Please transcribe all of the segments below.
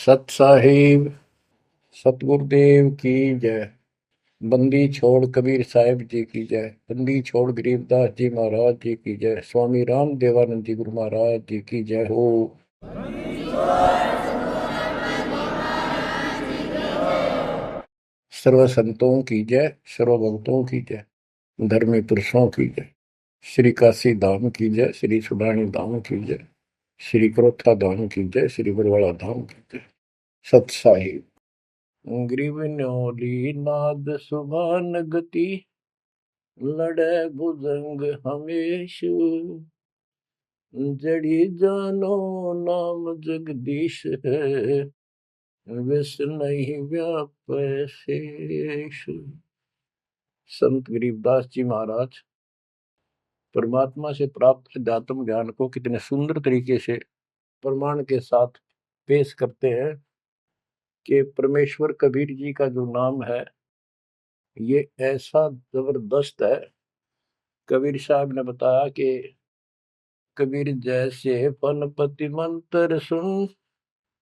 सत साहिब सतगुरुदेव की जय। बंदी छोड़ कबीर साहिब जी की जय। बंदी छोड़ गरीबदास जी महाराज जी की जय। स्वामी राम देवानंद जी गुरु महाराज जी की जय हो। सर्व संतों की जय, सर्व भक्तों की जय, धर्मी पुरुषों की जय। श्री काशी धाम की जय, श्री सुडानी धाम की जय, श्री क्रोथा धाम की जय, श्री बरवाड़ा धाम की जय। सत साहिब। ग्रीवन्योली नाद सुभान गति, लड़े भुजंग हमेश, जड़ी जानो नाम जगदीश है, विष नहीं व्यापै शेष। संत गरीबदास जी महाराज परमात्मा से प्राप्त अध्यात्म ज्ञान को कितने सुंदर तरीके से प्रमाण के साथ पेश करते हैं कि परमेश्वर कबीर जी का जो नाम है ये ऐसा जबरदस्त है। कबीर साहब ने बताया कि कबीर जैसे फनपति मंत्र सुन,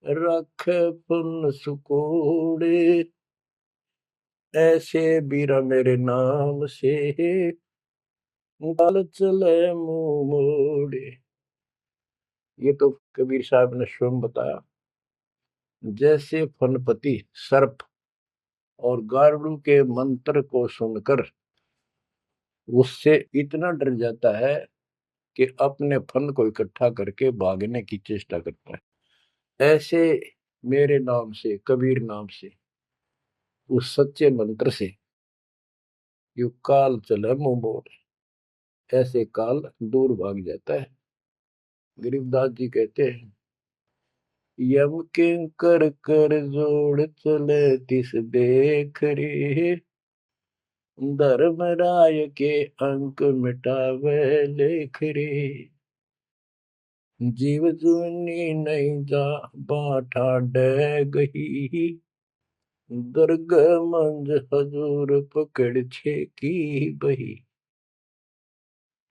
रख पुन सुकोड़े, ऐसे बीरा मेरे नाम से, गाल चले मुंह मोड़े। ये तो कबीर साहब ने स्वयं बताया। जैसे फनपति सर्प और गारुड़ के मंत्र को सुनकर उससे इतना डर जाता है कि अपने फन को इकट्ठा करके भागने की चेष्टा करता है, ऐसे मेरे नाम से, कबीर नाम से, उस सच्चे मंत्र से यू काल चले मुंह मोड़, ऐसे काल दूर भाग जाता है। गरीबदास जी कहते हैं, यम किंकर कर जोड़ चले तिस देख रे, धर्मराय के अंक मिटावे लेख रे, जीव जुनी नहीं जा बाठा डे गही, दर्ग मंज हजूर पकड़ छे की बही।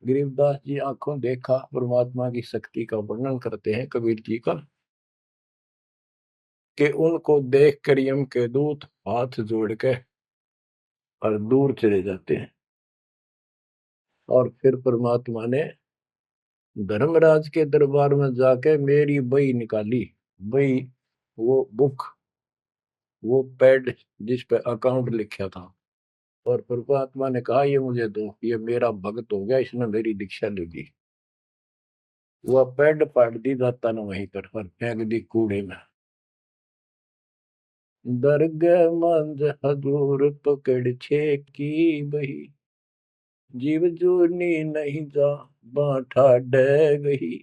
गरीबदास जी आंखों देखा परमात्मा की शक्ति का वर्णन करते हैं कबीर जी का, कि उनको देख कर यम के दूत हाथ जोड़ के और दूर चले जाते हैं। और फिर परमात्मा ने धर्मराज के दरबार में जाके मेरी बही निकाली। बही, वो बुक, वो पैड जिस पे अकाउंट लिखा था। और परमात्मा ने कहा ये मुझे दो, ये मेरा भक्त हो गया, इसने मेरी दीक्षा ले ली। वह पैड पाट दी दाता ने वहीं पर और फेंक दी कूड़े में। दर्ग मंज हजूर पकड़ छे की बही, जीव जोनी नहीं जा बाठा डे गही।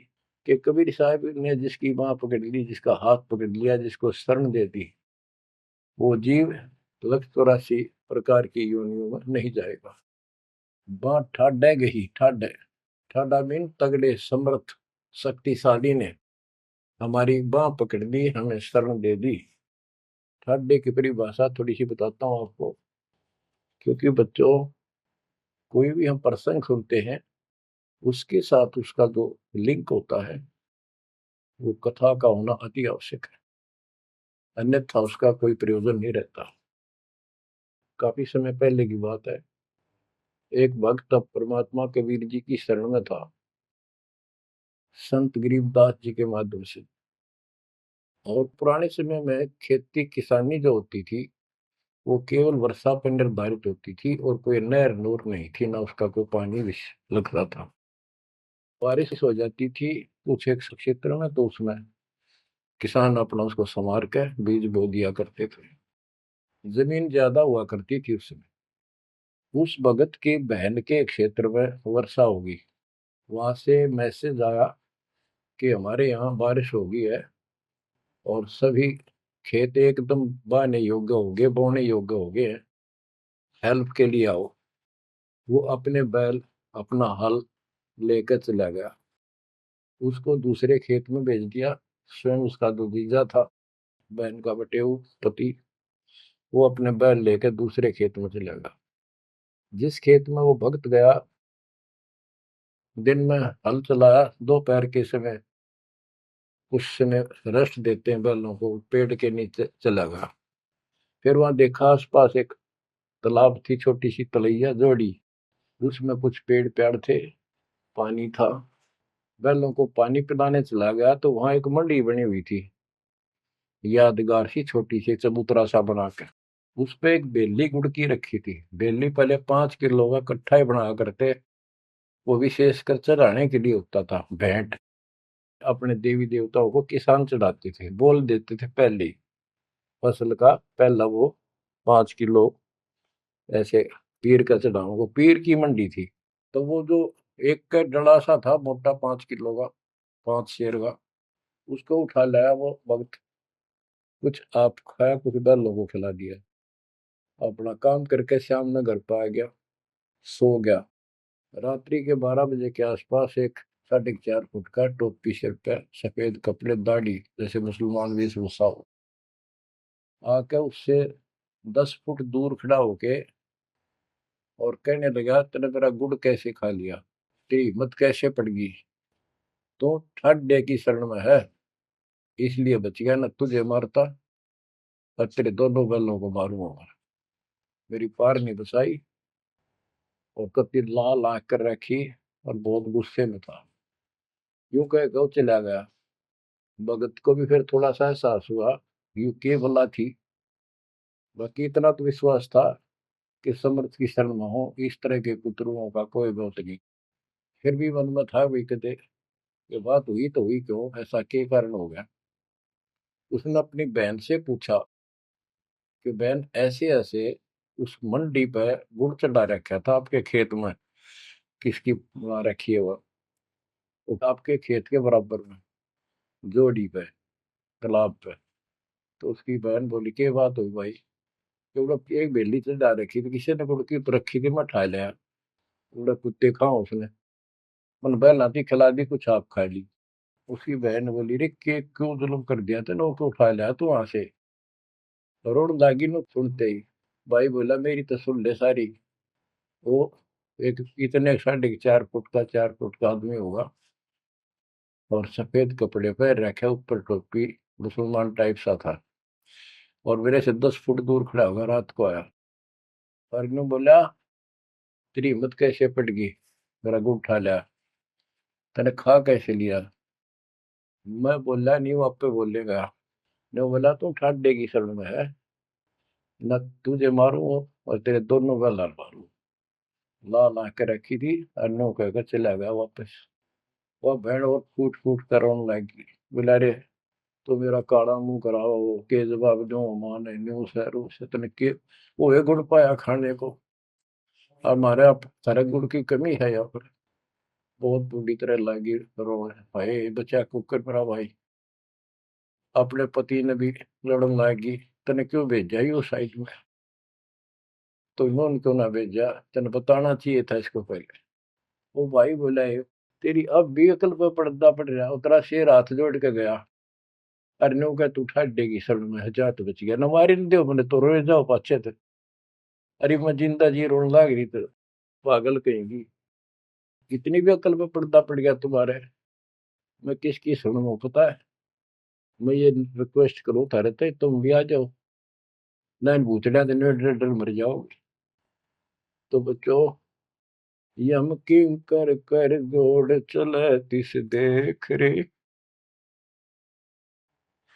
कि कबीर साहब ने जिसकी बाह पकड़ ली, जिसका हाथ पकड़ लिया, जिसको शरण दे दी, वो जीव 184 प्रकार की योनियों में नहीं जाएगा। बाँ ठाडे गही, ठाडे, ठाडा मीन तगड़े, समर्थ, शक्तिशाली ने हमारी बाह पकड़ ली, हमें शरण दे दी। ठाडे की परिभाषा थोड़ी सी बताता हूँ आपको, क्योंकि बच्चों कोई भी हम प्रसंग सुनते हैं उसके साथ उसका जो लिंक होता है वो कथा का होना अति आवश्यक है, अन्यथा उसका कोई प्रयोजन नहीं रहता। काफी समय पहले की बात है, एक भक्त अब परमात्मा कबीर जी की शरण में था संत गरीबदास जी के माध्यम से। और पुराने समय में खेती किसानी जो होती थी वो केवल वर्षा पर निर्धारित होती थी और कोई नहर नूर नहीं थी, ना उसका कोई पानी लगता था। बारिश हो जाती थी कुछ एक क्षेत्र में तो उसमें किसान अपना उसको संवार के बीज बो दिया करते थे। जमीन ज्यादा हुआ करती थी उस समय। उस भगत की बहन के क्षेत्र में वर्षा होगी, वहां से मैसेज आया कि हमारे यहाँ बारिश हो गई है और सभी खेत एकदम बाने योग्य हो गए, बोने योग्य हो गए, हेल्प के लिए आओ। वो अपने बैल, अपना हल लेकर चला गया, उसको दूसरे खेत में भेज दिया। स्वयं उसका जो जीजा था, बहन का बटेऊ पति, वो अपने बैल लेकर दूसरे खेत में चला गया। जिस खेत में वो भक्त गया, दिन में हल चलाया, दोपहर के समय उस समय रेस्ट देते हैं बैलों को, पेड़ के नीचे चला गया। फिर वहां देखा आसपास एक तालाब थी, छोटी सी तलैया जोड़ी, उसमें कुछ पेड़ पेड़ थे, पानी था। बैलों को पानी पिलाने चला गया तो वहां एक मंडी बनी हुई थी, यादगार सी, छोटी सी चबूतरा सा बना के। उस पे एक बेली गुड़की रखी थी। बेली पहले 5 किलो का कट्ठा ही बना करते, वो विशेषकर चढ़ाने के लिए होता था, भेंट। अपने देवी देवताओं को किसान चढ़ाते थे, बोल देते थे पहली फसल का पहला वो 5 किलो ऐसे पीर का चढ़ाऊं। वो पीर की मंडी थी। तो वो जो एक का डला सा था मोटा, 5 किलो का, 5 शेर का, उसको उठा लाया वो वक्त। कुछ आप खाया, कुछ बैलों को खिला दिया, अपना काम करके शाम में घर पे आ गया, सो गया। रात्रि के 12 बजे के आसपास एक 4.5 फुट का, टोपी सिर पे, सफेद कपड़े, दाढ़ी, जैसे मुसलमान वेशभूषा हो, आके उससे 10 फुट दूर खड़ा होके और कहने लगा, तेने मेरा गुड़ कैसे खा लिया, तेरी हिम्मत कैसे पड़ गई, तो ठाड्डे की शरण में है, इसलिए बच गया, न तुझे मारता और तेरे दोनों बैलों को मारूंगा। मेरी पार नहीं बसाई, और कति लाल आंख कर रखी, और बहुत गुस्से में था। यूं कह के वो चला गया। भगत को भी फिर थोड़ा सा एहसास हुआ, यूं के भला थी। बाकी इतना तो विश्वास था कि समर्थ की शरण में हो, इस तरह के कुतरुओं का कोई बहुत नहीं। फिर भी मन में था, भी कहते ये बात हुई तो हुई क्यों, ऐसा के कारण हो गया। उसने अपनी बहन से पूछा कि बहन, ऐसे ऐसे उस मंडी पे गुड़ चढ़ा रखा था आपके खेत में, किसकी बना रखी है वो आपके खेत के बराबर में, जोड़ी पे, तालाब पे। तो उसकी बहन बोली, के बात हुई भाई, क्योंकि एक बेली चढ़ा रखी थी, किसी ने गुड़ की तो रखी थी, मैं ठा लिया, बोला कुत्ते खाओ उसने, मन बहन आती खिला दी, कुछ आप खा ली। उसकी बहन बोली, रे के क्यों जुल्म कर दिया तेने, उसको उठा लिया तू वहां से। रोड लागी नो सुनते ही। भाई बोला, मेरी तो सुन ले सारी। वो एक इतने 4.5 फुट का, 4 फुट का आदमी होगा, और सफेद कपड़े पहन रखे, ऊपर टोपी, मुसलमान टाइप सा था, और मेरे से 10 फुट दूर खड़ा होगा, रात को आया। और इन्होंने बोला, तेरी हिम्मत कैसे पट गई, मेरा गुड़ उठा लिया, तने खा कैसे लिया। मैं बोला, नहीं वो आप पे बोलेगा। ने बोला, तू ठाड्डे की शरण में है, न तुझे मारूं और तेरे दोनों का लाल मारूं। लाल आके रखी थी, और नो कहकर चला गया वापस। वह भेड़ और फूट फूट कर रोने लगी। बोला, रे तो मेरा काला मुंह कराओ, के जवाब दो, माने न्यू शहरों से तने के वो है गुड़ पाया खाने को, हमारे आप सारे गुड़ की कमी है यहाँ पर। बहुत बुरी तरह लगी रो, भाई बचा कुकर मेरा भाई, अपने पति ने भी लड़न लगी, तने क्यों भेजा ही उस साइड में, तो इन्होंने क्यों ना भेजा, तने बताना चाहिए था इसको पहले। वो भाई बोला, तेरी अब भी अकल पर पर्दा पड़ रहा, उतरा शेर हाथ जोड़ के गया, अरे नो का तू ठाडेगी शरण में, जा तो बच गया, न मारी न दो मैंने तो रोए जाओ पाछे थे। अरे मैं जिंदा जी रोने लग रही तो, पागल कहेंगी, इतनी भी अकल पे पर्दा पड़ गया तुम्हारे, मैं किसकी सुनूं पता है। मैं ये रिक्वेस्ट करूं थारे ते, तुम भी आ जाओ, ना भूतड़ा दिन डर डर मर जाओगे। तो बच्चों, यम किं कर कर जोड़ चले तिस देख रे।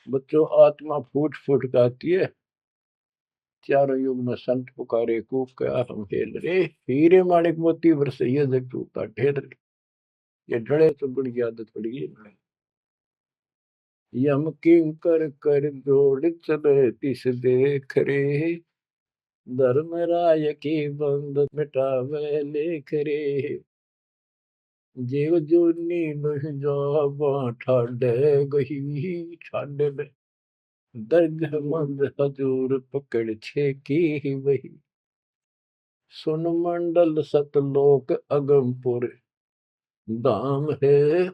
बच्चों, आत्मा फूट फूट गाती है, चारों युग में संत पुकारे, कूक क्या हम हेल रे, हीरे माणिक मोती बरसैया जग टूटा ढेर रे। ये डरे तो बड़ी आदत पड़ गई है। यम किं कर कर जोड़ चले तिस देख रे, धर्म राय की बंद मिटावे लेख रे। जीव जूनी नहीं जावा ठाडे गही, ठाडे में दर्द मंद हजूर पकड़ छे की वही। सुन मंडल सतलोक अगमपुर धाम है,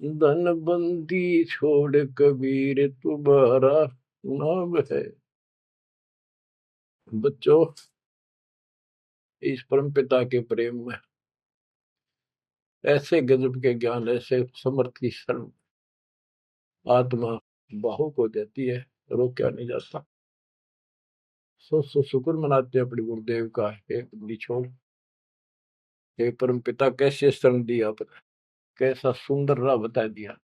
धन बंदी छोड़ कबीर तुम्हारा नाम है। बच्चों, इस परम पिता के प्रेम में ऐसे गजब के ज्ञान, ऐसे समर्थ की शरण, आत्मा भावुक हो जाती है, रोका नहीं जाता। सो शुक्र मनाते हैं अपने गुरुदेव का, हे बंदी छोड़, हे परम पिता कैसे शरण दिया आपने, कैसा सुंदर राह बता दिया।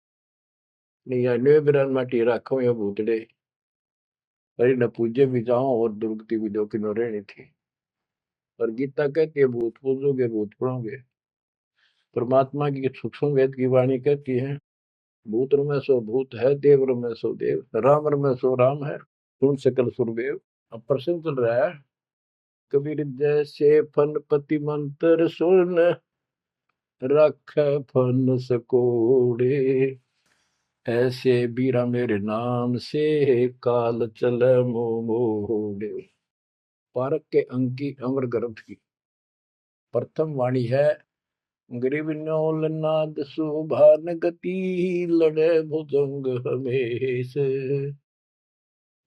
नहीं अन्य बिरान माटी राखो या भूतड़े, अरे न पूजे भी जाओ और दुर्गति भी जो कि न रहनी थी। और गीता कहती है भूत पूजोगे भूत पढ़ोगे। परमात्मा की सूक्ष्म वेद की वाणी कहती है भूत में सो भूत है, देव में सो देव, राम में सो राम है, सुन सकल सुरदेव। अब प्रश्न चल रहा है, कबीर जैसे फन पति मंत्र सुन, रख फन सकोड़े, ऐसे बीरा मेरे नाम से काल चल मोड़े। पारक के अंक की अमर ग्रंथ की प्रथम वाणी है, ग्रीव न्योल नाद सुभान गति, लड़े भुजंग हमेश,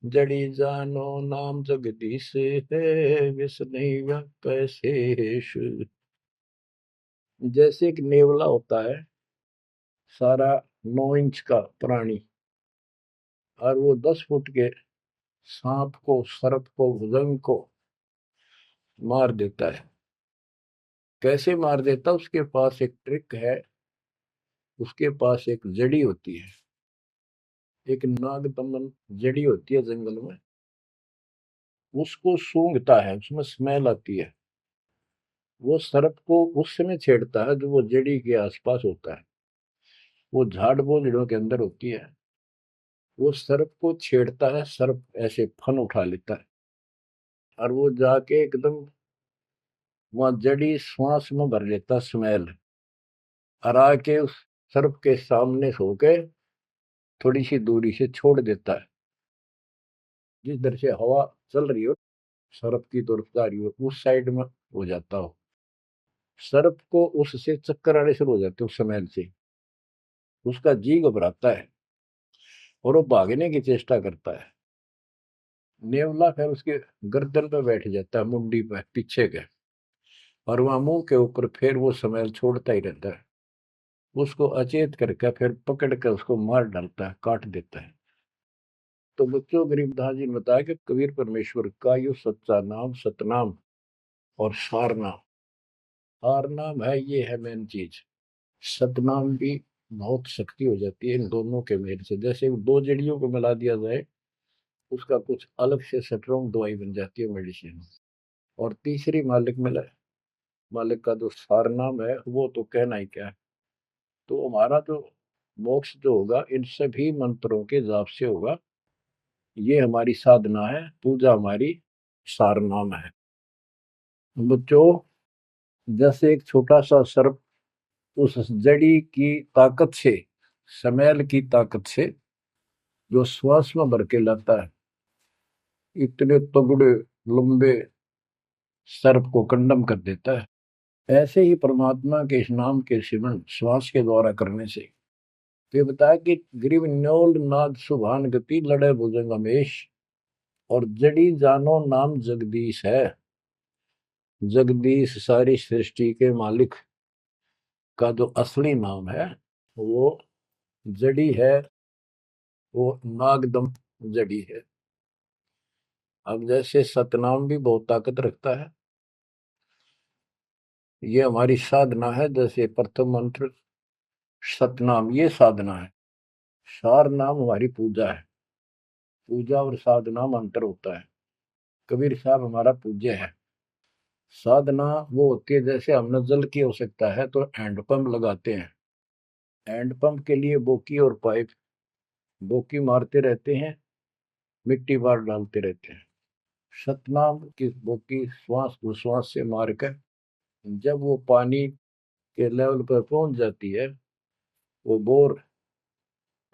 जड़ी जानो नाम जगदीश है, विष नहीं व्यापै शेष। जैसे एक नेवला होता है, सारा 9 इंच का प्राणी, और वो 10 फुट के सांप को, सर्प को, भुजंग को मार देता है। कैसे मार देता, उसके पास एक ट्रिक है। उसके पास एक जड़ी होती है, एक नागदमन जड़ी होती है जंगल में, उसको सूंघता है, उसमें स्मेल आती है। वो सर्प को उस समय छेड़ता है जो वो जड़ी के आसपास होता है, वो झाड़ बोझड़ों के अंदर होती है। वो सर्प को छेड़ता है, सर्प ऐसे फन उठा लेता है, और वो जाके एकदम वहां जड़ी श्वास में भर लेता स्मेल, और आके उस सर्प के सामने सो के थोड़ी सी दूरी से छोड़ देता है। जिस दर से हवा चल रही हो, सर्प की तरफ जा रही हो, उस साइड में हो जाता हो। सर्प को उससे चक्कर आने शुरू हो जाते उस स्मेल से, उसका जी घबराता है और वो भागने की चेष्टा करता है। नेवला फिर उसके गर्दन पे बैठ जाता है, मुंडी पे पीछे के, और वहां मुंह के ऊपर फिर वो स्मेल छोड़ता ही रहता है। उसको अचेत करके फिर पकड़ कर उसको मार डालता है, काट देता है। तो बच्चों, गरीबदास जी ने बताया कि कबीर परमेश्वर का यो सच्चा नाम सतनाम और सारनाम। सारनाम है, ये है मेन चीज। सतनाम भी बहुत शक्ति हो जाती है इन दोनों के मेल से। जैसे दो जड़ियों को मिला दिया जाए, उसका कुछ अलग से स्ट्रॉन्ग दवाई बन जाती है, मेडिसिन। और तीसरी मालिक मिला, मालिक का जो सारनाम है, वो तो कहना ही क्या है। तो हमारा जो मोक्ष जो होगा इन सभी मंत्रों के जाप से होगा। ये हमारी साधना है, पूजा हमारी सारनाम है। बच्चों, जैसे एक छोटा सा सर्प उस जड़ी की ताकत से, स्मेल की ताकत से जो श्वास में भर के लाता है, इतने तगड़े लंबे सर्प को कंडम कर देता है। ऐसे ही परमात्मा के इस नाम के सिमरन श्वास के द्वारा करने से, तो ये बताया कि ग्रीव न्योल नाद सुभान गति, लड़े भुजंग हमेश, और जड़ी जानो नाम जगदीश है। जगदीश सारी सृष्टि के मालिक का जो असली नाम है, वो जड़ी है, वो नागदम जड़ी है। अब जैसे सतनाम भी बहुत ताकत रखता है, ये हमारी साधना है। जैसे प्रथम मंत्र सतनाम, ये साधना है। सार नाम हमारी पूजा है। पूजा और साधना में अंतर होता है। कबीर साहब हमारा पूज्य है। साधना वो होती है, जैसे हमने जल की आवश्यकता है तो हैंडपंप लगाते हैं। हैंडपंप के लिए बोकी और पाइप, बोकी मारते रहते हैं, मिट्टी बार डालते रहते हैं। सतनाम की बोकी श्वास उश्वास से मारकर जब वो पानी के लेवल पर पहुंच जाती है, वो बोर,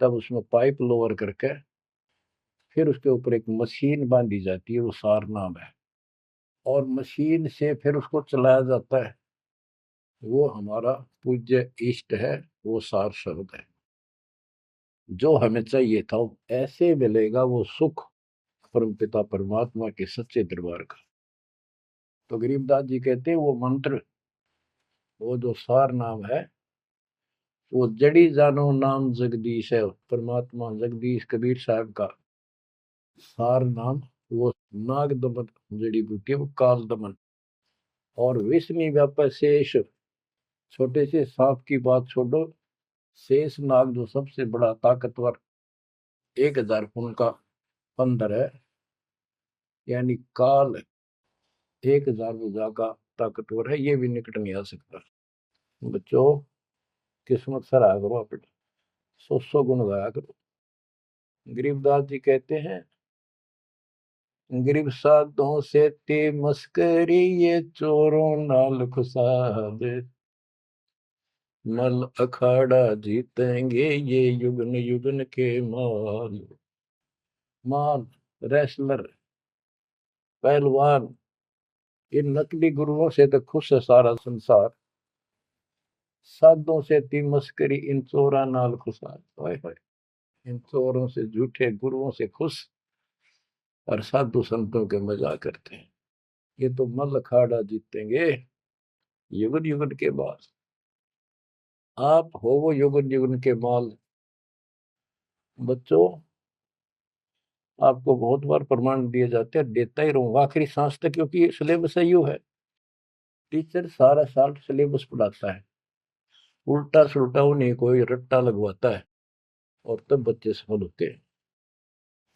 तब उसमें पाइप लोअर करके फिर उसके ऊपर एक मशीन बांधी जाती है, वो सार नाम है। और मशीन से फिर उसको चलाया जाता है। वो हमारा पूज्य इष्ट है, वो सार शब्द है। जो हमें चाहिए था ऐसे मिलेगा वो सुख परमपिता परमात्मा के सच्चे दरबार का। तो गरीबदास जी कहते हैं वो मंत्र, वो जो सार नाम है, वो जड़ी जानो नाम जगदीश है, परमात्मा जगदीश कबीर साहब का सार नाम। वो नाग दमन जड़ी बूटी है, वो काल दमन। और विष्णु व्यापक शेष, छोटे से सांप की बात छोड़ो, शेष नाग जो सबसे बड़ा ताकतवर 1000 फुट का बंदर है, यानी काल 1000 भुजा का ताकतवर है, ये भी निकट नहीं आ सकता। बच्चों, किस्मत सराहा करो अपने, 100 गुण गाया करो। गरीबदास जी कहते हैं, गरीब साधों से ते मस्करी, ये चोरों नाल खुशाद, मल अखाड़ा जीतेंगे ये युगन युगन के माल। माल, रेसलर, पहलवान, इन नकली गुरुओं से तो खुश है सारा संसार, साधों से ती मस्करी, इन चोरा नाल खुशाद। हाय हाय, इन चोरों से, झूठे गुरुओं से खुश, और साधु संतों के मजाक करते हैं। ये तो मल अखाड़ा जीतेंगे युगन युगन के बाद। आप हो वो युगन युगन के माल। बच्चों, आपको बहुत बार प्रमाण दिए जाते हैं, देता ही रहूंगा आखिरी सांस तक, क्योंकि सिलेबस यू है। टीचर सारा साल सिलेबस पढ़ाता है, उल्टा सुल्टा उन्हें कोई रट्टा लगवाता है, और तब बच्चे सफल होते हैं।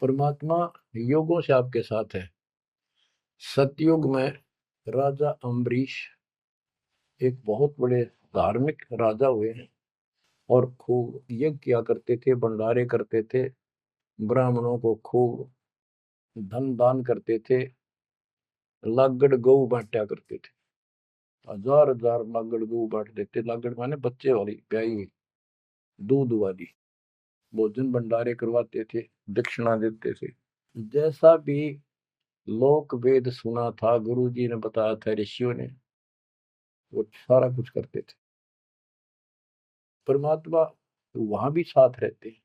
परमात्मा योगों से आपके साथ है। सतयुग में राजा अम्बरीश एक बहुत बड़े धार्मिक राजा हुए हैं, और खूब यज्ञ किया करते थे, भंडारे करते थे, ब्राह्मणों को खूब धन दान करते थे, लागड़ गऊ बांटा करते थे, 1000 लागड़ गऊ बांट देते। लागड़ माने बच्चे वाली, ब्याई हुई, दूध वाली। भोजन भंडारे करवाते थे, दक्षिणा देते थे। जैसा भी लोक वेद सुना था, गुरु जी ने बताया था, ऋषियों ने, वो सारा कुछ करते थे। परमात्मा वहां भी साथ रहते हैं,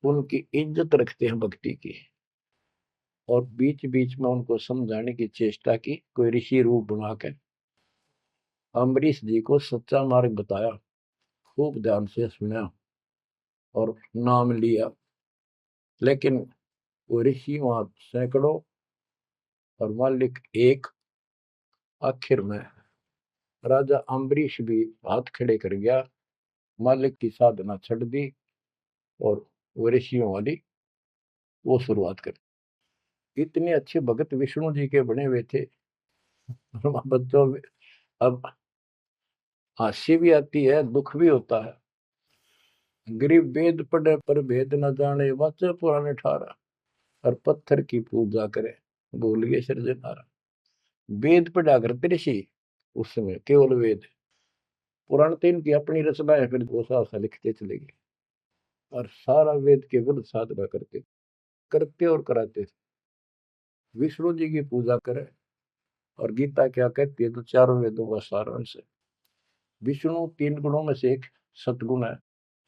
उनकी इज्जत रखते हैं भक्ति की, और बीच बीच में उनको समझाने की चेष्टा की, कोई ऋषि रूप बनाकर अम्बरीश जी को सच्चा मार्ग बताया, खूब ध्यान से सुना और नाम लिया। लेकिन वो ऋषि वहां सैकड़ों और मालिक एक। आखिर में राजा अम्बरीश भी हाथ खड़े कर गया, मालिक की साधना छड़ दी, और वो ऋषियों वाली वो शुरुआत कर। इतने अच्छे भगत विष्णु जी के बने हुए थे। बच्चों, अब हंसी भी आती है, दुख भी होता है। गरीब वेद पढ़े पर भेद न जाने, वाचे पुराने ठारा, और पत्थर की पूजा करे, भूल गए सृजनहारा। वेद पढ़ा करते ऋषि उस समय, केवल वेद। पुराण तो इनकी अपनी रचना है, फिर वो सा लिखते चले गए, और सारा वेद के विरुद्ध साधना करते करते और कराते थे। विष्णु जी की पूजा करे, और गीता क्या कहती है, तो चारों वेदों का सारांश है। विष्णु 3 गुणों में से एक सतगुण है।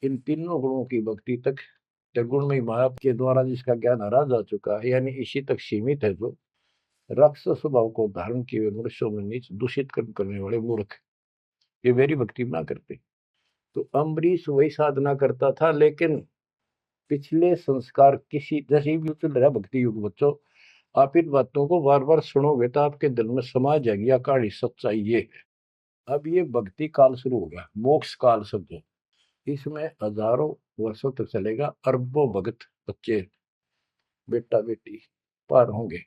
इन तीनों गुणों की भक्ति तक गुण में माया के द्वारा जिसका ज्ञान हरा जा चुका है, यानी इसी तक सीमित है, जो राक्षस स्वभाव को धारण किए हुए मनुष्यों में नीच दूषित कर्म करने वाले मूर्ख, ये मेरी भक्ति ना करते। तो अम्बरीश वही साधना करता था, लेकिन पिछले संस्कार किसी, जैसे भी चल रहा भक्ति युग बच्चों, आप इन बातों को बार बार सुनोगे तो आपके दिल में समा जाएगी अकाड़ी सच्चाई ये है। अब ये भक्ति काल शुरू हो गया, मोक्ष काल समझो। इसमें हजारों वर्षों तक चलेगा, अरबों भगत बच्चे बेटा बेटी पार होंगे,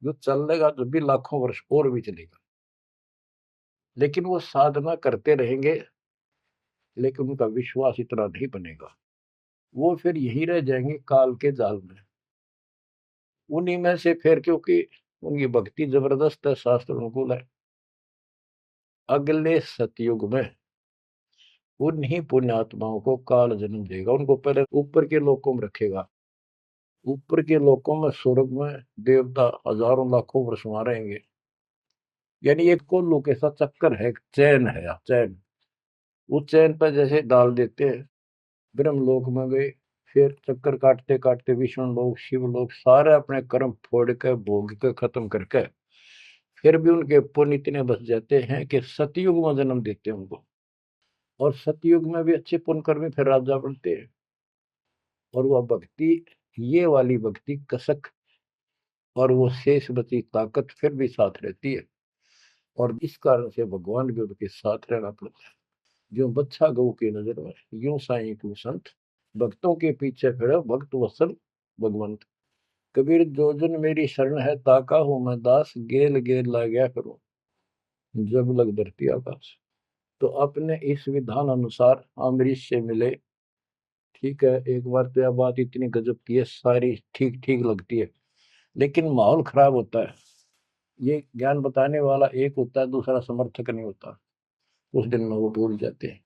जो चलेगा जो भी लाखों वर्ष और भी चलेगा। लेकिन वो साधना करते रहेंगे, लेकिन उनका विश्वास इतना नहीं बनेगा, वो फिर यही रह जाएंगे काल के जाल में। उन्हीं में से फिर, क्योंकि उनकी भक्ति जबरदस्त है, शास्त्र अनुकूल है, अगले सतयुग में उन्हीं पुण्यात्माओं को काल जन्म देगा। उनको पहले ऊपर के लोकों में रखेगा, ऊपर के लोकों में, स्वर्ग में देवता हजारों लाखों वर्ष वहां रहेंगे। यानी एक कोल्लू के साथ चक्कर है, चैन है, चैन। उस चैन पर जैसे डाल देते हैं, ब्रह्मलोक में गए, फिर चक्कर काटते काटते विष्णु लोक, शिव लोक, सारे अपने कर्म फोड़ के भोग के खत्म करके, फिर भी उनके पुण्य इतने बच जाते हैं कि सतयुग में जन्म देते हैं उनको। और सतयुग में भी अच्छे पुण्यकर्मी फिर राजा बनते हैं। और वह भक्ति, ये वाली भक्ति कसक और वो शेष बची ताकत फिर भी साथ रहती है। और इस कारण से भगवान भी उनके साथ रहना पड़ता है। जो बच्चा गऊ की नजर में, यूं साईं तू संत, भक्तों के पीछे फिरे भक्त वत्सल भगवंत। कबीर जो जन मेरी शरण है, ताका हूं मैं दास, गेल गेल ला गया करूं जब लग धरती आकाश। तो अपने इस विधान अनुसार अम्बरीश से मिले। ठीक है, एक बार तो यह बात इतनी गजब की है, सारी ठीक ठीक लगती है, लेकिन माहौल खराब होता है। ये ज्ञान बताने वाला एक होता है, दूसरा समर्थक नहीं होता। उस दिन में वो भूल जाते हैं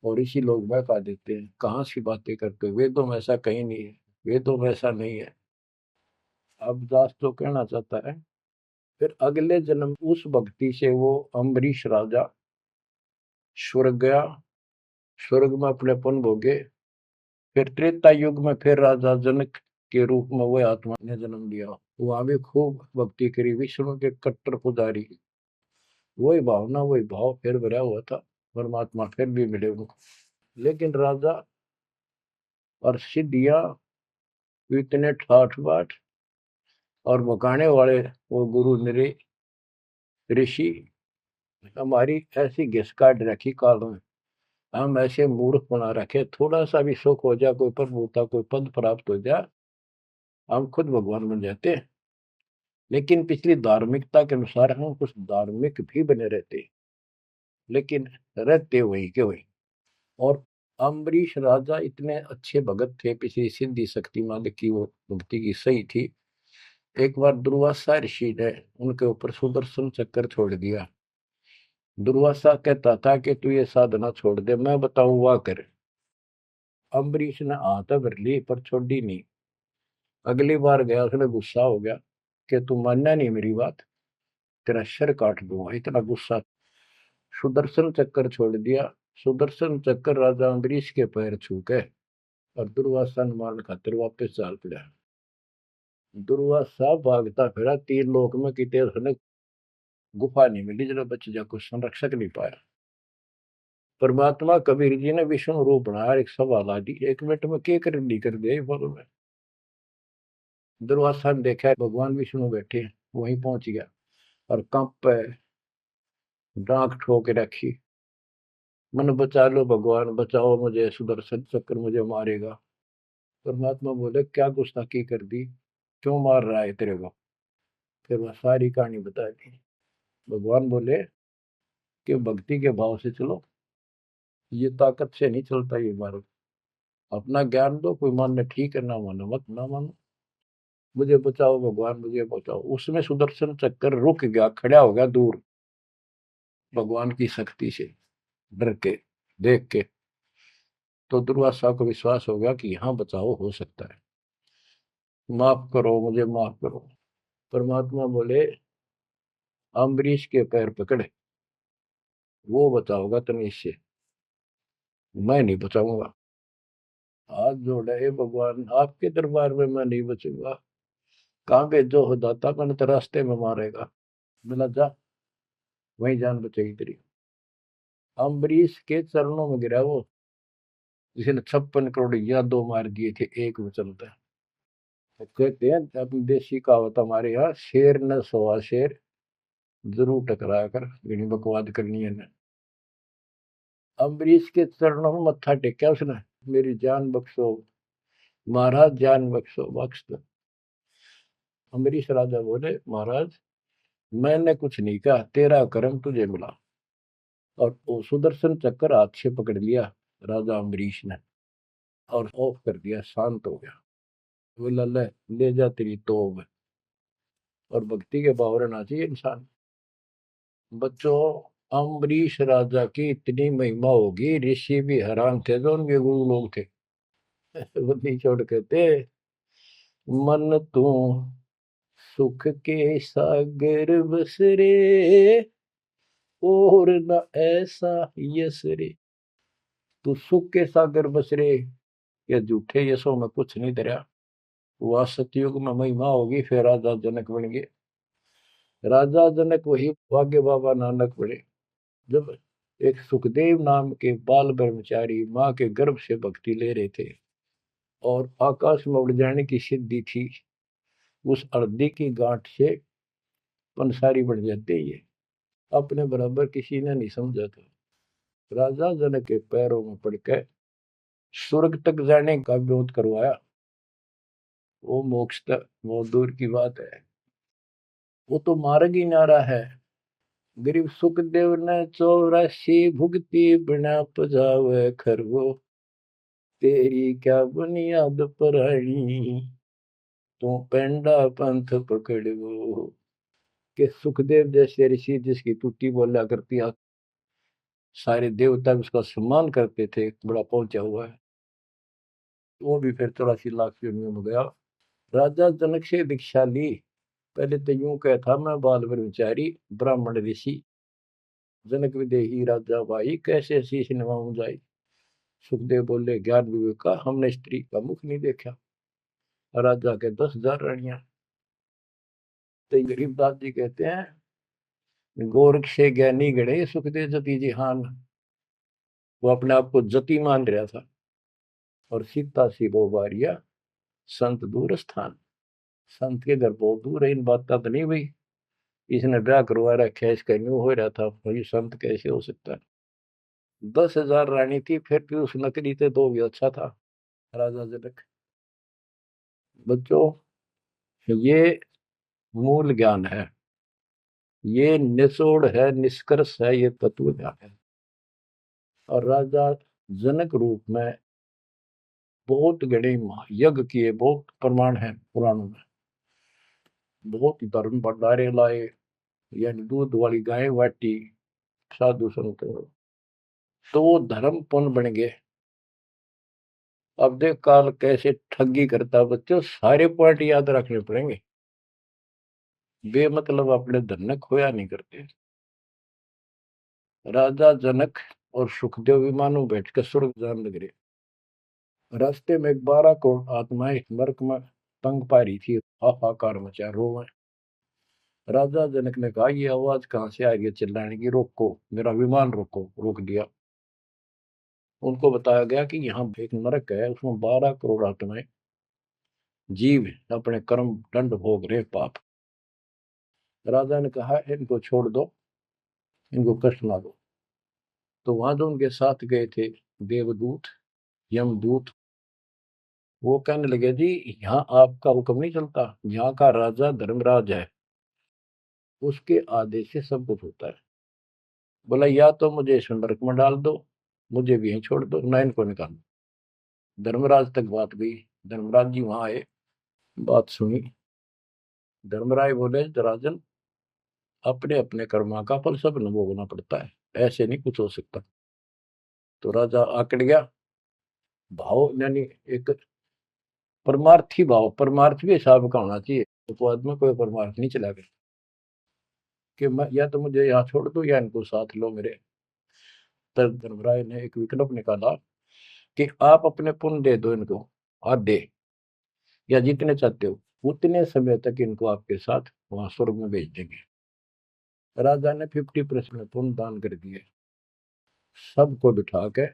और इसी लोग बहका देते हैं, कहाँ सी बातें करते हो, वेदों में ऐसा कहीं नहीं है, वेदों में ऐसा नहीं है। अब दास तो कहना चाहता है, फिर अगले जन्म उस भक्ति से वो अम्बरीश राजा स्वर्ग गया, स्वर्ग में अपने पुण्य भोगे। फिर त्रेता युग में फिर राजा जनक के रूप में वह आत्मा ने जन्म लिया। वहां भी खूब भक्ति करी, विष्णु के कट्टर पुजारी। वही भावना वही भाव फिर भरा हुआ था, परमात्मा फिर भी मिले उनको। लेकिन राजा और सिद्धियां इतने ठाठ बाट और बकाने वाले वो गुरु निरे ऋषि हमारी ऐसी घिस काट रखी काल में, हम ऐसे मूर्ख बना रखे, थोड़ा सा भी सुख हो जाए, कोई प्रभुता कोई पद प्राप्त हो जाए, हम खुद भगवान बन जाते हैं। लेकिन पिछली धार्मिकता के अनुसार हम कुछ धार्मिक भी बने रहते, लेकिन रहते वही के वही। और अम्बरीश राजा इतने अच्छे भगत थे, पिछली सिद्धि शक्ति मालिक की वो भक्ति की सही थी। एक बार दुर्वासा ऋषि ने उनके ऊपर सुदर्शन चक्कर छोड़ दिया। दुर्वासा कहता था कि तू ये साधना छोड़ दे, मैं बताऊं वाह कर। अम्बरीश ने हाथ भर ली पर छोड़ी नहीं। अगली बार गया, उसने गुस्सा हो गया कि तू मानना नहीं मेरी बात, तेरा सिर काट दूंगा, इतना गुस्सा। सुदर्शन चक्कर छोड़ दिया। सुदर्शन चक्कर राजा अम्बरीश के पैर छू के और दुर्वासा ने मारने खातिर वापस चाल पड़ा। दुर्वासा भागता फिरा तीन लोक में, कितने उसने गुफा नहीं मिली जरा बच जा, कुछ संरक्षक नहीं पाया। परमात्मा कबीर जी ने विष्णु रूप बनाया, एक सवाल आ दी, 1 मिनट में के कर दी कर दिया बोलो में। दुर्वासा ने देखा भगवान विष्णु बैठे, वहीं पहुंच गया और कंप पे डांक ठोक रखी, मन बचा लो भगवान, बचाओ मुझे, सुदर्शन चक्र मुझे मारेगा। परमात्मा बोले क्या गुस्ताखी कर दी, क्यों मार रहा है तेरे को। फिर वह सारी कहानी बता दी। भगवान बोले कि भक्ति के भाव से चलो, ये ताकत से नहीं चलता ये मार्ग। अपना ज्ञान दो, कोई मानने ठीक है, ना मानो मत ना मानो, मुझे बचाओ भगवान मुझे बचाओ। उसमें सुदर्शन चक्कर रुक गया, खड़ा हो गया दूर, भगवान की शक्ति से डर के देख के। तो दुर्वासा को विश्वास हो गया कि यहाँ बचाओ हो सकता है, माफ करो मुझे माफ करो। परमात्मा बोले अम्बरीश के पैर पकड़े, वो बचाओगा तुम्हें इससे, मैं नहीं बचाऊंगा। हाथ जोड़े, हे भगवान आपके दरबार में मैं नहीं बचूंगा, कहाँ भेजो हो दाता, मैंने तो रास्ते में मारेगा। मिला जा, वही जान बचेगी तेरी। अम्बरीश के चरणों में गिरा वो, जिसने 56 करोड़ यादव मार दिए थे, एक में चलता है। तो कहते हैं अपनी देसी कहावत हमारे यहाँ, शेर न सोआ शेर, जरूर टकराया कर, यही बकवाद करनी है ना। अम्बरीश के चरणों में मत्था टेका उसने, मेरी जान बख्शो महाराज, जान बख्शो, बख्श दो। अम्बरीश राजा बोले महाराज मैंने कुछ नहीं कहा, तेरा कर्म तुझे मिला। और वो सुदर्शन चक्कर हाथ से पकड़ लिया राजा अम्बरीश ने और ऑफ कर दिया, शांत हो गया। बोला ले जा तेरी तोब। और भक्ति के भाव रहना चाहिए इंसान। बच्चों, अम्बरीश राजा की इतनी महिमा होगी, ऋषि भी हैरान थे जो उनके गुरु लोग थे। वो नहीं छोड़ कहते, मन तू सुख के सागर बस रे, और न ऐसा यस रे। तू सुख के सागर बस रे, ये झूठे यशों में कुछ नहीं धरा। वह सतयुग में महिमा होगी, फिर राजा जनक बन गए। राजा जनक वही भाग्य बाबा नानक बने। जब एक सुखदेव नाम के बाल ब्रह्मचारी माँ के गर्भ से भक्ति ले रहे थे और आकाश में उड़ जाने की सिद्धि थी। उस हृदय की गांठ से पंसारी बन जाते ये, अपने बराबर किसी ने नहीं समझा था। राजा जनक के पैरों में पड़कर स्वर्ग तक जाने का विरोध करवाया। वो मोक्ष तक बहुत दूर की बात है, वो तो मार्ग ही नारा है। गरीब सुखदेव ने 84 भुगती बिना पजावे खरगो, तेरी क्या बुनियाद परानी, तू पेंडा पंथ पकड़ो। के सुखदेव जैसे ऋषि जिसकी टूटी बोला करती, सारे देवता उसका सम्मान करते थे, बड़ा पहुंचा हुआ है, वो भी फिर 84 लाख योनियों में गया। राजा जनक से दीक्षा ली। पहले तो यूं कहा था, मैं बाल ब्रह्मचारी ब्राह्मण ऋषि, जनक विदेही राजा भाई, कैसे शीश निभाऊं जाई। सुखदेव बोले, ज्ञान विवेक का हमने स्त्री का मुख नहीं देखा। राजा के 10,000 रानियां। तो गरीबदास जी कहते हैं, गोरख से ज्ञानी गणे सुखदेव जति जिहान। वो अपने आप को जति मान रहा था। और सीता सी वो बारिया संत दूर स्थान। संत के घर बहुत दूर है, इन बात का तो नहीं भाई इसने ब्याह करवा रखा है, इसका न्यू हो रहा था, भाई संत कैसे हो सकता है। 10,000 रानी थी, फिर भी उस नकली से दो भी अच्छा था राजा जनक। बच्चों, ये मूल ज्ञान है, ये निचोड़ है, निष्कर्ष है, ये तत्व ज्ञान है। और राजा जनक रूप में बहुत गणे यज्ञ किए, बहुत प्रमाण है पुराणों में। बहुत धर्म भंडारे लाए, यानी दूध वाली गाय बाटी साधु संत, तो वो धर्म पुण्य बन गए। अब देख काल कैसे ठगी करता बच्चों, सारे पॉइंट याद रखने पड़ेंगे, बेमतलब अपने धन ने खोया नहीं करते। राजा जनक और सुखदेव विमानों बैठ कर स्वर्ग जान लग रास्ते में 12 करोड़ आत्माएं नरक में तंग पा रही थी, हाहाकार मचा रोवे। राजा जनक ने कहा, ये आवाज कहाँ से आ रही है चिल्लाने की, रोको मेरा विमान रोको। रोक दिया। उनको बताया गया कि यहाँ एक नरक है, उसमें 12 करोड़ आत्माएं जीव अपने कर्म दंड भोग रहे, पाप। राजा ने कहा, इनको छोड़ दो, इनको कष्ट ना दो। तो वहां जो उनके साथ गए थे देवदूत, यमदूत, वो कहने लगे, जी यहाँ आपका हुक्म नहीं चलता, यहाँ का राजा धर्मराज है, उसके आदेश से सब कुछ होता है। बोला, या तो मुझे इस नरक में डाल दो, मुझे भी यहीं छोड़ दो, ना इनको निकाल दो। धर्मराज तक बात गई। धर्मराज जी वहां आए, बात सुनी। धर्मराज बोले, राजन, अपने अपने कर्मा का फल सब न भोगना पड़ता है, ऐसे नहीं कुछ हो सकता। तो राजा आकड़ गया। भाव यानी एक परमार्थी भाव, परमार्थ भी हिसाब का होना चाहिए, उपवाद में कोई परमार्थ नहीं चला गया कि मैं या तो मुझे यहाँ छोड़ दो या इनको साथ लो मेरे। तब धर्मराय ने एक विकल्प निकाला कि आप अपने पुण्य दे दो इनको, आधे या जितने चाहते हो, उतने समय तक इनको आपके साथ वहां स्वर्ग में भेज देंगे। राजा ने 50% पुण्य दान कर दिए। सबको बिठा के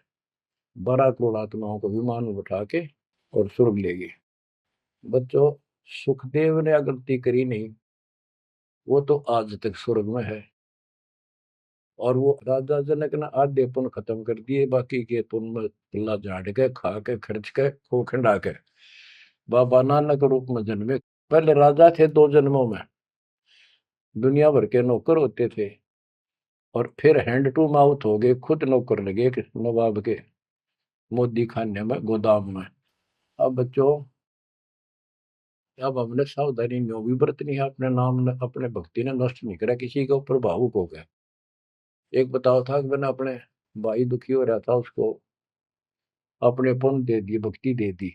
12 करोड़ आत्माओं को विमान में बिठा के और स्वर्ग ले गए। बच्चों, सुखदेव ने गलती करी नहीं, वो तो आज तक स्वर्ग में है। और वो राजा जनक ने आधे पुण्य खत्म कर दिए, बाकी के पुण्य में पल्ला झाड़ के खा के खर्च के खो खंडा के बाबा नानक रूप में जन्मे। पहले राजा थे 2 जन्मों में, दुनिया भर के नौकर होते थे, और फिर हैंड टू माउथ हो गए, खुद नौकर लगे नवाब के मोदी खाने में, गोदाम में। अब बच्चों, अब हमने सावधानी न्यों भी बरतनी है, अपने नाम ने अपने भक्ति ने नष्ट नहीं करा, किसी के ऊपर भावुक हो गया। एक बताओ था कि मैंने अपने भाई दुखी हो रहा था, उसको अपने पुण्य दे दिए, भक्ति दे दी,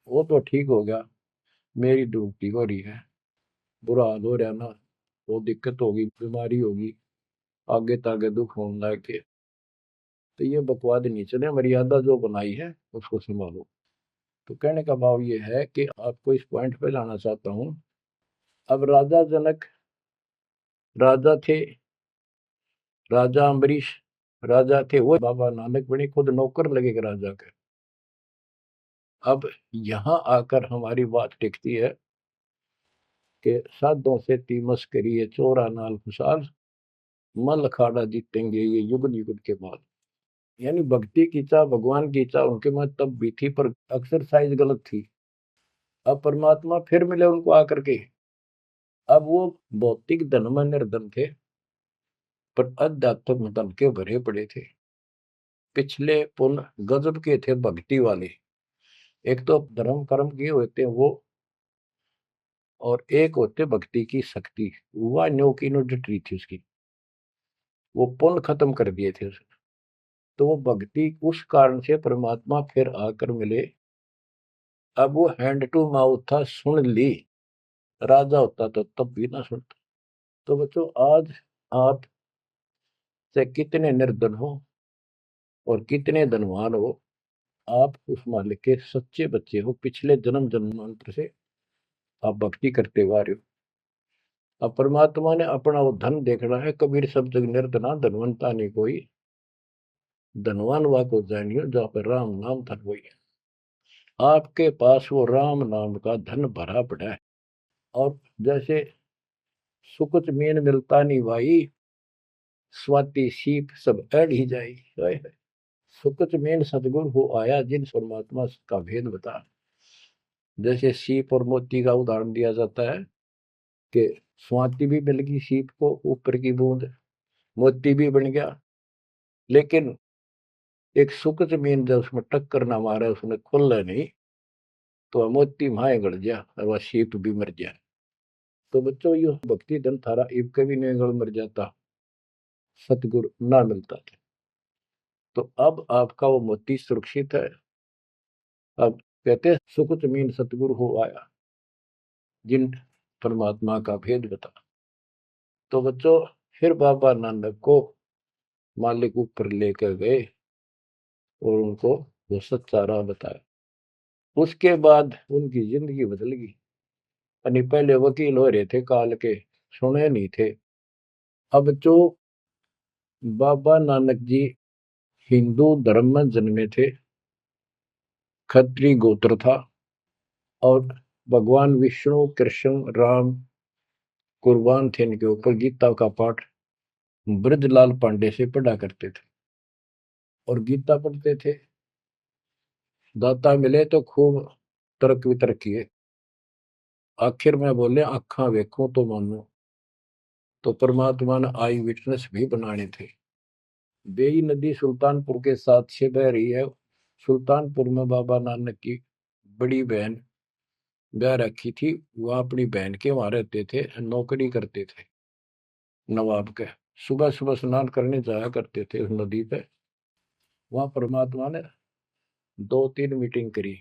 वो तो ठीक हो गया, मेरी डूबती हो रही है, बुरा हाल हो रहा ना, वो दिक्कत होगी, बीमारी होगी, आगे तागे दुख होने लग के। तो ये बकवाद नहीं चले, मर्यादा जो बनाई है उसको संभालो। तो कहने का भाव ये है कि आपको इस पॉइंट पे लाना चाहता हूं। अब राजा जनक राजा थे, राजा अम्बरीश राजा थे वो बाबा नानक बने, खुद नौकर लगे राजा के। अब यहाँ आकर हमारी बात टिकती है कि साधों से तीमस करिए चोरा नाल खुशाल, मल अखाड़ा जीतेंगे ये युग युग के बाद। यानी भक्ति की चाह, भगवान की चाह उनके में तब भी थी, पर एक्सरसाइज गलत थी। अब परमात्मा फिर मिले उनको आकर के। अब वो भौतिक धन में निर्धन थे, पर अध्यात्म धन के भरे पड़े थे। पिछले पुण्य गजब के थे भक्ति वाले। एक तो धर्म कर्म किए होते हैं वो, और एक होते भक्ति की शक्ति। वह न्यो की नो जटरी थी उसकी, वो पुण्य खत्म कर दिए थे उसने। तो वो भक्ति उस कारण से परमात्मा फिर आकर मिले। अब वो हैंड टू माउथ था, सुन ली। राजा होता तो तब भी ना सुनता। तो बच्चों, आज आप से कितने निर्धन हो और कितने धनवान हो, आप उस मालिक के सच्चे बच्चे हो। पिछले जन्म जन्मांतर से आप भक्ति करते हुए आ रहे हो। अब परमात्मा ने अपना वो धन देखना है। कबीर सब जग निर्धना धनवंता नहीं कोई, धनवान वा को जानियो जहाँ पर राम नाम धन वही है। आपके पास वो राम नाम का धन भरा पड़ा है। और जैसे सुकुच मीन मिलता नहीं भाई, स्वाति सीप सब अड़ ही जाई। सुकुच मीन सतगुरु हो आया जिन परमात्मा का भेद बता। जैसे सीप और मोती का उदाहरण दिया जाता है कि स्वाति भी मिल गई सीप को, ऊपर की बूंद, मोती भी बन गया। लेकिन एक सुकुच मीन जब उसमें टक्कर ना मारे, उसने खुल नहीं, तो मोती माए गड़ गया और वह सीप भी मर गया। तो बच्चों, ये भक्ति धन थारा इब कभी नहीं गड़ मर जाता, सतगुरु ना मिलता था। तो अब आपका वो मोती सुरक्षित है। अब कहते हैं सुकुच मीन सतगुरु हो आया जिन परमात्मा का भेद बता। तो बच्चों, फिर बाबा नानक को मालिक ऊपर लेकर गए और उनको वो सच्चा राह बताया। उसके बाद उनकी जिंदगी बदल गई। यानी पहले वकील हो रहे थे काल के, सुने नहीं थे। अब जो बाबा नानक जी हिंदू धर्म में जन्मे थे, खत्री गोत्र था, और भगवान विष्णु कृष्ण राम कुर्बान थे इनके ऊपर। गीता का पाठ ब्रजलाल पांडे से पढ़ा करते थे और गीता पढ़ते थे। दाता मिले तो खूब तर्क वितर्क किए। आखिर में बोले अखा वेखो तो मानो। तो परमात्मा ने आई विटनेस भी बनाने थे। बेई नदी सुल्तानपुर के साथ से बह रही है। सुल्तानपुर में बाबा नानक की बड़ी बहन ब्याह रखी थी। वह अपनी बहन के वहां रहते थे, नौकरी करते थे नवाब के। सुबह सुबह स्नान करने जाया करते थे उस नदी पे। वहां परमात्मा ने 2-3 मीटिंग करी।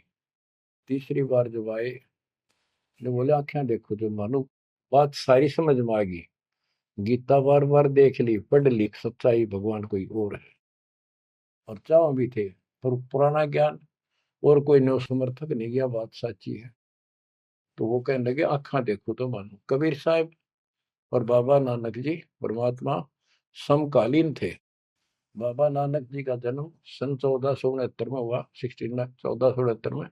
तीसरी बार जब आए, ने बोले आंखें देखो जो मानो। बात सारी समझ में आ गई। गीता बार बार देख ली, पढ़ ली, सच्चाई भगवान कोई और है। और चाह भी थे, पर पुराना ज्ञान और कोई नो समर्थक नहीं गया, बात सच्ची है। तो वो कहने लगे आंखा देखो तो मानो। कबीर साहब और बाबा नानक जी परमात्मा समकालीन थे। बाबा नानक जी का जन्म सन 1469 में हुआ, 1469 में।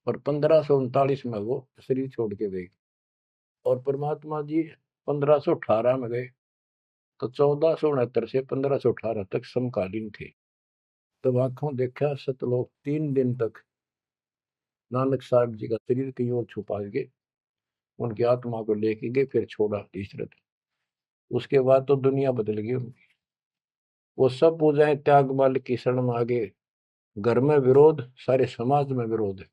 और 1539 में वो शरीर छोड़ के गए। और परमात्मा जी 1518 में गए। तो 1469 से 1518 तक समकालीन थे। तब आंखों देखा सतलोक 3 दिन तक नानक साहब जी का शरीर कहीं और छुपा के उनकी आत्मा को लेके गए, फिर छोड़ा तीसरे दिन। उसके बाद तो दुनिया बदल गई उनकी। वो सब पूजाएं त्याग माल की शरण में आ गए। घर में विरोध, सारे समाज में विरोध है।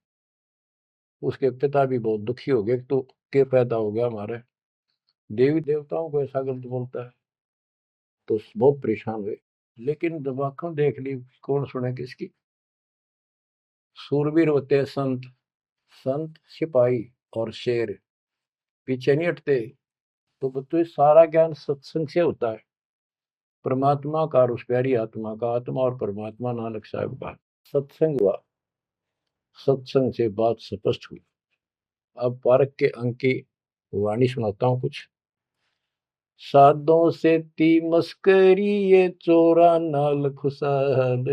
उसके पिता भी बहुत दुखी हो गए, तो के पैदा हो गया हमारे, देवी देवताओं को ऐसा गलत बोलता है। तो बहुत परेशान हुए। लेकिन जब आंखों देख ली, कौन सुने किसकी। सूरवीर होते हैं संत, संत सिपाही और शेर पीछे नहीं हटते। तो बच्चों, सारा ज्ञान सत्संग से होता है। परमात्मा का और उस प्यारी आत्मा का, आत्मा और परमात्मा नानक साहब का सत्संग हुआ। सत्संग से बात स्पष्ट हुई। अब पारक के अंक की वाणी सुनाता हूं कुछ। साधों से ती मस्करी ये चोरा नाल खुशाल,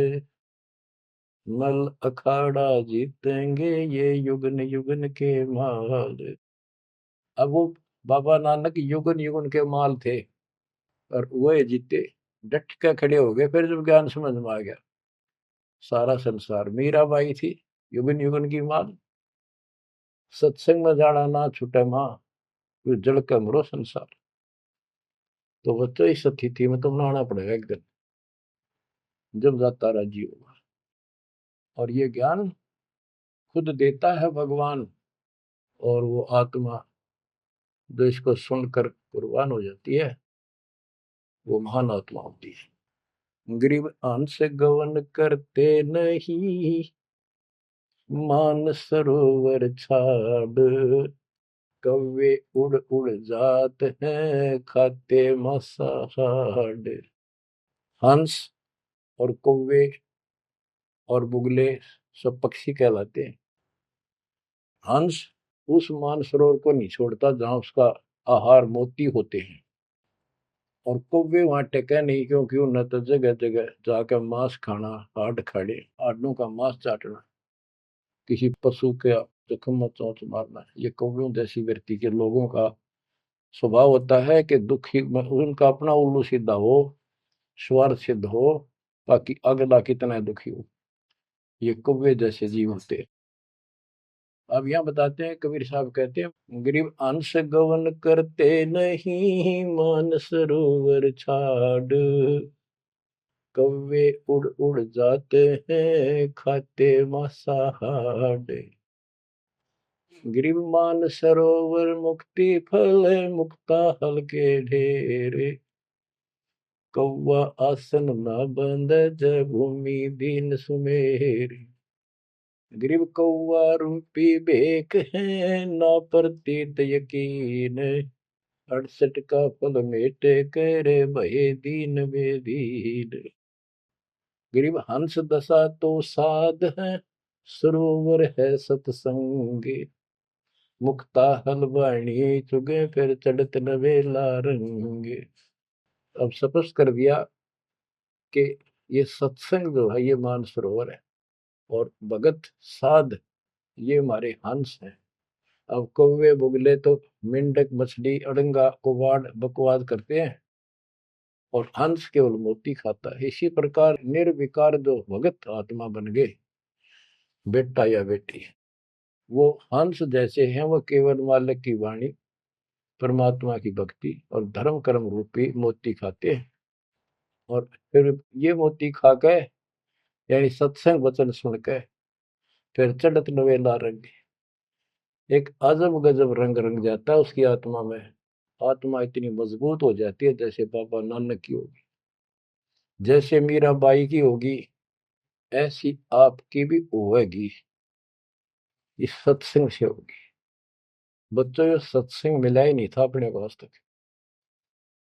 नल अखाड़ा जीतेंगे ये युगन युगन के माल। अब वो बाबा नानक युगन युगन के माल थे और वह जीते, डट के खड़े हो गए। फिर जब ज्ञान समझ में आ गया, सारा संसार मीराबाई थी युगन युगन की माल। सत्संग में जाना ना छूटे माँ, फिर जल के मरो संसार। तो बच्चों इस स्थिति में तुम नहाना पड़ेगा एक दिन, जब जाता राजी होगा। और ये ज्ञान खुद देता है भगवान, और वो आत्मा जो इसको सुनकर कुर्बान हो जाती है, वो महान आत्मा होती है। गरीब अंश गवन करते नहीं, मान सरोवर छाड़, कौवे उड़ उड़ जात हैं खाते मसाहाड़। हंस और कौवे और बुगले सब पक्षी कहलाते हैं। हंस उस मानसरोवर को नहीं छोड़ता जहां उसका आहार मोती होते हैं, और कौवे वहां टेके नहीं, क्योंकि उन्हें तो जगह जगह जाकर मांस खाना, हाड खाड़े हाडों का मांस चाटना, किसी पशु के जख्म में चोंच मारना, ये कौवे जैसी व्यक्ति के लोगों का स्वभाव होता है कि दुखी उनका अपना उल्लू सीधा हो, स्वार्थ सिद्ध हो, ताकि अगला कितना दुखी हो। ये कौवे जैसे जीव होते हैं। अब यहाँ बताते हैं, कबीर साहब कहते हैं, गरीब अंश गवन करते नहीं, मान सरोवर छाड़, कौवे उड़ उड़ जाते हैं खाते मांसाहाड़। गरीब मान सरोवर मुक्ति फल, मुक्ता हल के ढेरे, कौवा आसन न बंद जय भूमि दीन सुमेरी। गरीब कौवा रूपी बेक है, ना प्रतीत यकीन, 68 का फल मेटे करे भये दीन बेदीन। गरीब हंस दशा तो साध है, सरोवर है सतसंग, मुक्ता हलवाणी चुगे फिर चढ़त नवेला रंग। अब स्पष्ट कर दिया कि ये सत्संग जो है ये मानसरोवर है, और भगत साध ये हमारे हंस हैं। अब कौवे बुगले तो मेंढक मछली अड़ंगा कुवाड़ बकवाद करते हैं, और हंस केवल मोती खाता है। इसी प्रकार निर्विकार जो भगत आत्मा बन गए, बेटा या बेटी, वो हंस जैसे हैं। वो केवल मालिक की वाणी, परमात्मा की भक्ति और धर्म कर्म रूपी मोती खाते हैं, और फिर ये मोती खा के, यानी सत्संग वचन सुन के, फिर चढ़त नवेला रंग, एक अजब गजब रंग रंग जाता है उसकी आत्मा में। आत्मा इतनी मजबूत हो जाती है जैसे बाबा नानक की होगी, जैसे मीराबाई की होगी, ऐसी आपकी भी होगी, इस सत्संग से होगी। बच्चों, ये सत्संग मिला ही नहीं था अपने को आज तक।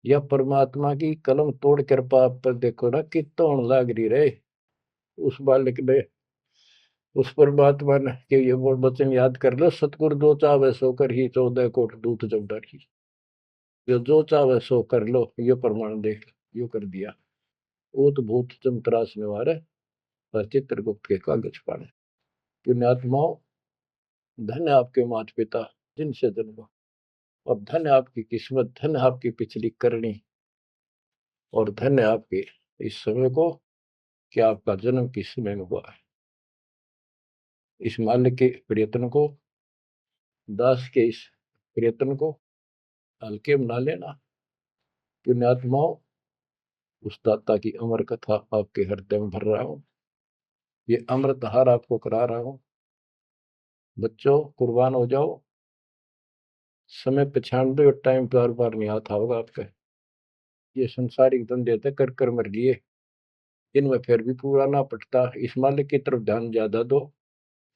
या परमात्मा की कलम तोड़ कृपा आप पर देखो ना, कितना होने लग रही रहे उस बालक ने, उस परमात्मा ने कि ये वो वचन याद कर लो, सतगुरु जो चाहे सो कर ही 14 कोट दूत जब डरी। ये जो चाहे सो कर लो, ये प्रमाण देख यो कर दिया। ऊत भूत चमतरास निवार है, और चित्रगुप्त के कागज पाने। पुण्यात्माओं, धन्य आपके माता पिता जिनसे जन्मा, और धन्य आपकी किस्मत, धन्य आपकी पिछली करनी, और धन्य आपके इस समय को कि आपका जन्म किस समय में हुआ है। इस माल्य के प्रयत्न को, दास के इस प्रयत्न को हल्के में ना लेना। पुण्यात्माओं, उस दाता की अमर कथा आपके हृदय में भर रहा हूं, ये अमृत हार आपको करा रहा हूं। बच्चों, कुर्बान हो जाओ। समय पहचान दो, टाइम बार बार नहीं आता होगा आपका। ये संसारिक धंधे थे कर कर मर लिए, इनमें फिर भी पूरा ना पटता। इस मालिक की तरफ ध्यान ज्यादा दो,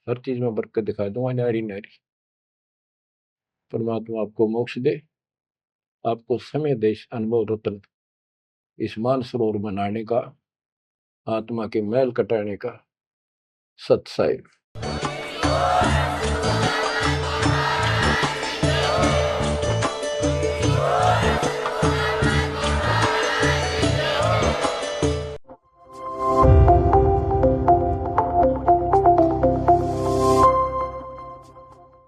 हर चीज में बरकत दिखा दूंगा, नारी नारी। परमात्मा आपको मोक्ष दे, आपको समय दे इस अनुभव रत्न, इस मानसरोवर बनाने का, आत्मा के मैल कटाने का सत्साई।